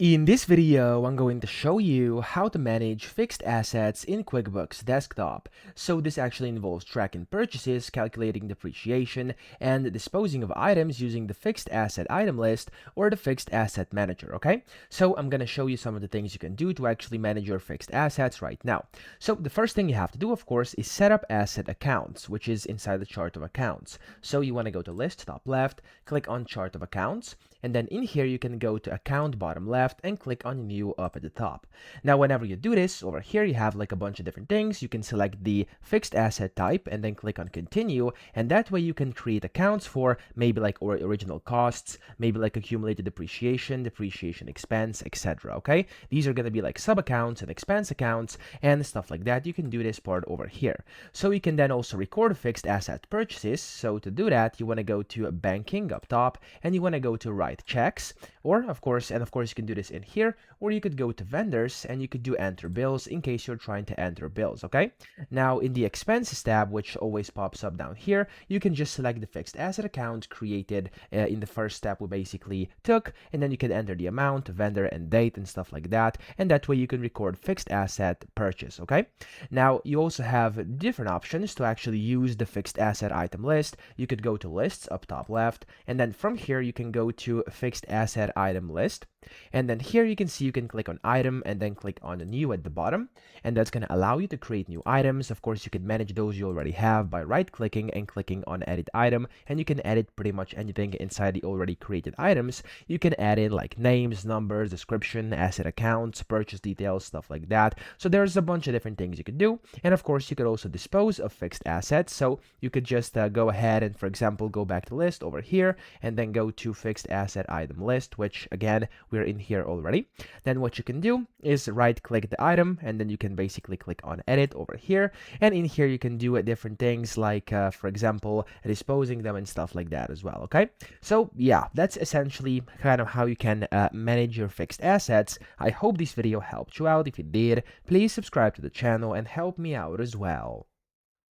In this video, I'm going to show you how to manage fixed assets in QuickBooks Desktop. So this actually involves tracking purchases, calculating depreciation, and disposing of items using the fixed asset item list or the fixed asset manager, okay? So I'm going to show you some of the things you can do to actually manage your fixed assets right now. So the first thing you have to do, of course, is set up asset accounts, which is inside the chart of accounts. So you want to go to list, top left, click on chart of accounts, and then in here you can go to account bottom left and click on new up at the top. Now whenever you do this, over here you have like a bunch of different things. You can select the fixed asset type and then click on continue, and that way you can create accounts for maybe like original costs, maybe like accumulated depreciation, depreciation expense, etc. Okay, these are going to be like sub accounts and expense accounts and stuff like that. You can do this part over here. So you can then also record fixed asset purchases. So to do that, you want to go to banking up top and you want to go to write checks, or of course you can do this in here, or you could go to vendors and you could do enter bills in case you're trying to enter bills. Okay, now in the expenses tab, which always pops up down here, you can just select the fixed asset account created in the first step we basically took, and then you can enter the amount, vendor, and date and stuff like that, and that way you can record fixed asset purchase. Okay, now you also have different options to actually use the fixed asset item list. You could go to lists up top left, and then from here you can go to fixed asset item list, and then here you can see you can click on item and then click on the new at the bottom, and that's going to allow you to create new items. Of course, you can manage those you already have by right clicking and clicking on edit item, and you can edit pretty much anything inside the already created items. You can add in like names, numbers, description, asset accounts, purchase details, stuff like that. So there's a bunch of different things you could do, and of course you could also dispose of fixed assets. So you could just go ahead and, for example, go back to list over here and then go to fixed asset item list, which again we're in here already. Then what you can do is right click the item and then you can basically click on edit over here, and in here you can do different things like for example disposing them and stuff like that as well. Okay, so yeah, that's essentially kind of how you can manage your fixed assets. I hope this video helped you out. If it did, please subscribe to the channel and help me out as well.